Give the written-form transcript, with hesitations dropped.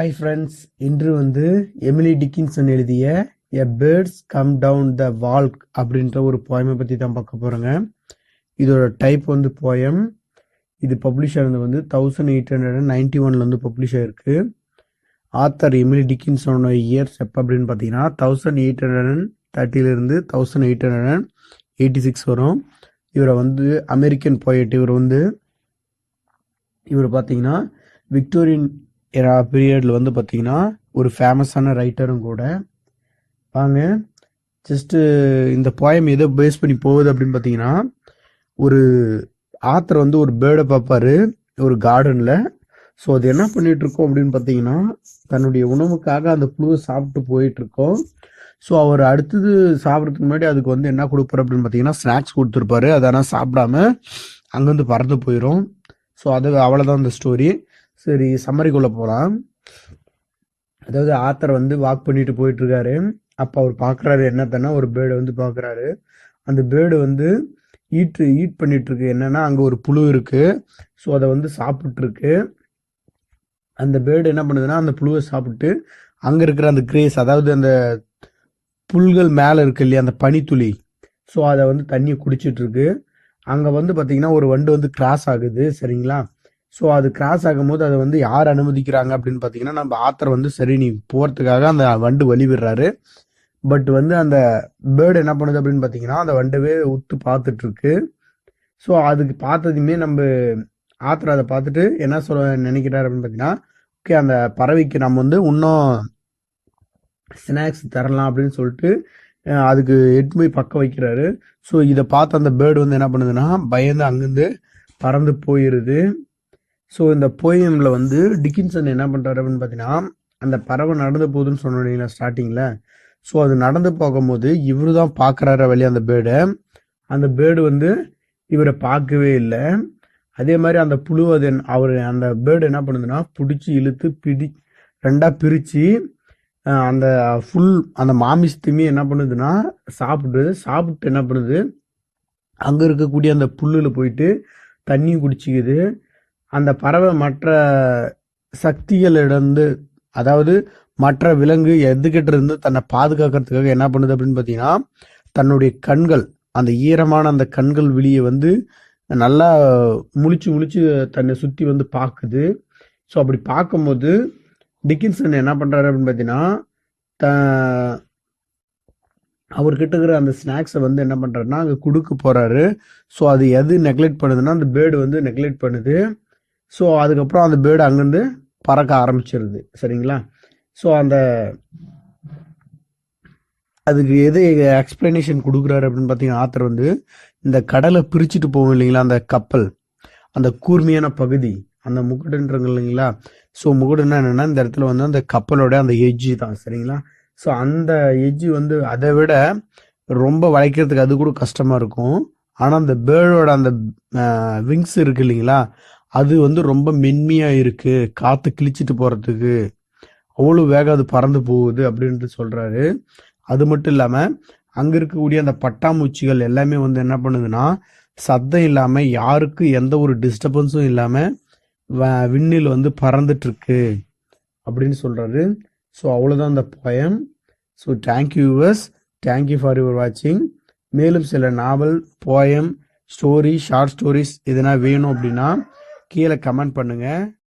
Hi friends, இன்று Emily Dickinson எழுதிய எ birds come down the வால் அப்படின்ற ஒரு போயமை பற்றி தான் பார்க்க போகிறோங்க. இதோட டைப் போயம். இது பப்ளிஷ் ஆனது 1891 பப்ளிஷ் ஆயிருக்கு. ஆத்தர் எமிலி டிக்கின்சனோட இயர்ஸ் எப்போ அப்படின்னு பார்த்தீங்கன்னா 1830 1886 வரும். இவரை அமெரிக்கன் போயட். இவர் பார்த்தீங்கன்னா விக்டோரியன் எரா பீரியடில் பார்த்தீங்கன்னா ஒரு ஃபேமஸான ரைட்டரும் கூட. வாங்க ஜஸ்ட்டு இந்த போயம் எதை பேஸ் பண்ணி போகுது அப்படின்னு பார்த்தீங்கன்னா, ஒரு ஆத்தர் ஒரு பேர்டை பார்ப்பாரு ஒரு கார்டனில். ஸோ அது என்ன பண்ணிட்டு இருக்கோம் அப்படின்னு பார்த்தீங்கன்னா, தன்னுடைய உணவுக்காக அந்த புழுவை சாப்பிட்டு போயிட்டு இருக்கோம். ஸோ அவர் அடுத்தது சாப்பிட்றதுக்கு முன்னாடி அதுக்கு என்ன கொடுப்பாரு அப்படின்னு பார்த்தீங்கன்னா, ஸ்நாக்ஸ் கொடுத்துருப்பாரு. அது ஆனால் சாப்பிடாம அங்கேருந்து பறந்து போயிடும். ஸோ அது அவ்வளோதான் அந்த ஸ்டோரி. சரி, சம்மரிக்குள்ளே போகலாம். அதாவது ஆத்தர் வாக் பண்ணிட்டு போயிட்டு இருக்காரு. அப்போ அவர் பார்க்குறாரு என்னத்தன்னா, ஒரு பேர்டு பார்க்குறாரு. அந்த பேர்டு ஈட் பண்ணிட்டு இருக்கு. என்னன்னா, அங்கே ஒரு புழு இருக்கு. ஸோ அதை சாப்பிட்டு இருக்கு. அந்த பேர்டு என்ன பண்ணுதுன்னா, அந்த புழுவை சாப்பிட்டு அங்கே இருக்கிற அந்த கிரேஸ், அதாவது அந்த புல்கள் மேலே இருக்கு இல்லையா, அந்த பனித்துளி, ஸோ அதை தண்ணியை குடிச்சிட்டு இருக்கு. அங்கே பார்த்தீங்கன்னா ஒரு வண்டு கிராஸ் ஆகுது. சரிங்களா? ஸோ அது கிராஸ் ஆகும்போது அதை யார் அனுமதிக்கிறாங்க அப்படின்னு பார்த்தீங்கன்னா, நம்ம ஆத்தர் சரி நீ போகிறதுக்காக அந்த வண்டு வழி விடுறாரு. பட் அந்த பேர்டு என்ன பண்ணுது அப்படின்னு பார்த்தீங்கன்னா, அந்த வண்டவே உத்து பார்த்துட்டு இருக்கு. ஸோ அதுக்கு பார்த்ததுமே நம்ம ஆத்தர் அதை பார்த்துட்டு என்ன சொல்ல நினைக்கிறாரு அப்படின்னு பார்த்தீங்கன்னா, ஓகே அந்த பறவைக்கு நம்ம இன்னும் ஸ்நாக்ஸ் தரலாம் அப்படின்னு சொல்லிட்டு அதுக்கு எட்டு போய் பக்கம் வைக்கிறாரு. ஸோ இதை பார்த்து அந்த பேர்டு என்ன பண்ணுதுன்னா, பயந்து அங்கேருந்து பறந்து போயிடுது. ஸோ இந்த போயமில் டிக்கின்சன் என்ன பண்ணுறாரு அப்படின்னு பார்த்தீங்கன்னா, அந்த பறவை நடந்து போகுதுன்னு சொன்னீங்களா ஸ்டார்டிங்கில். ஸோ அது நடந்து போகும்போது இவரு தான் பார்க்குறாரு வழி அந்த பேர்டை. அந்த பேர்டு இவரை பார்க்கவே இல்லை. அதே மாதிரி அந்த புழு அந்த பேர்டு என்ன பண்ணுதுன்னா, பிடிச்சி இழுத்து ரெண்டாக பிரித்து அந்த ஃபுல் அந்த மாமிசத்தையுமே என்ன பண்ணுதுன்னா சாப்பிட்டு என்ன பண்ணுது, அங்கே இருக்கக்கூடிய அந்த புல்லில் போயிட்டு தண்ணி குடிச்சிக்குது. அந்த பறவை மற்ற சக்திகளிடந்து, அதாவது மற்ற விலங்கு எதுக்கிட்ட இருந்து தன்னை பாதுகாக்கிறதுக்காக என்ன பண்ணுது அப்படின்னு பார்த்தீங்கன்னா, தன்னுடைய கண்கள், அந்த ஈரமான அந்த கண்கள் வெளியே நல்லா முழிச்சு தன்னை சுற்றி பார்க்குது. ஸோ அப்படி பார்க்கும்போது டிக்கின்சன் என்ன பண்ணுறாரு அப்படின்னு பார்த்தீங்கன்னா, அவர்கிட்ட இருக்கிற அந்த ஸ்நாக்ஸை என்ன பண்ணுறாருன்னா அங்கே கொடுக்க போகிறாரு. ஸோ அது எது நெக்லெக்ட் பண்ணுதுன்னா, அந்த பேர்டு நெக்லெக்ட் பண்ணுது. ஸோ அதுக்கப்புறம் அந்த பேர்டு அங்கேருந்து பறக்க ஆரம்பிச்சிருது. சரிங்களா? ஸோ அதுக்கு எது எக்ஸ்பிளனேஷன் கொடுக்குறாரு அப்படின்னு பார்த்தீங்கன்னா, ஆத்தர் இந்த கடலை பிரிச்சுட்டு போகும் இல்லைங்களா, அந்த கப்பல், அந்த கூர்மையான பகுதி, அந்த முகடுன்றாங்க இல்லைங்களா. ஸோ முகடுன்னா என்னென்னா, இந்த இடத்துல அந்த கப்பலோட அந்த எஜ்ஜு தான். சரிங்களா? ஸோ அந்த எஜ்ஜு அதை விட ரொம்ப வளைக்கிறதுக்கு அது கூட கஷ்டமாக இருக்கும். ஆனால் அந்த பேர்டோட அந்த விங்ஸ் இருக்கு இல்லைங்களா, அது ரொம்ப மென்மையாக இருக்குது, காற்று கிழிச்சிட்டு போகிறதுக்கு அவ்வளோ வேகம் அது பறந்து போகுது அப்படின்ட்டு சொல்கிறாரு. அது மட்டும் இல்லாமல் அங்கே இருக்கக்கூடிய அந்த பட்டாம்பூச்சிகள் எல்லாமே என்ன பண்ணுதுன்னா, சத்தம் இல்லாமல், யாருக்கு எந்த ஒரு டிஸ்டர்பன்ஸும் இல்லாமல் விண்ணில் பறந்துட்டுருக்கு அப்படின்னு சொல்கிறாரு. ஸோ அவ்வளோதான் அந்த poem. So thank you viewers, thank you for your வாட்சிங். மேலும் சில நாவல், போயம், ஸ்டோரி, ஷார்ட் ஸ்டோரிஸ் எதனா வேணும் அப்படின்னா கீழே கமெண்ட் பண்ணுங்கள்.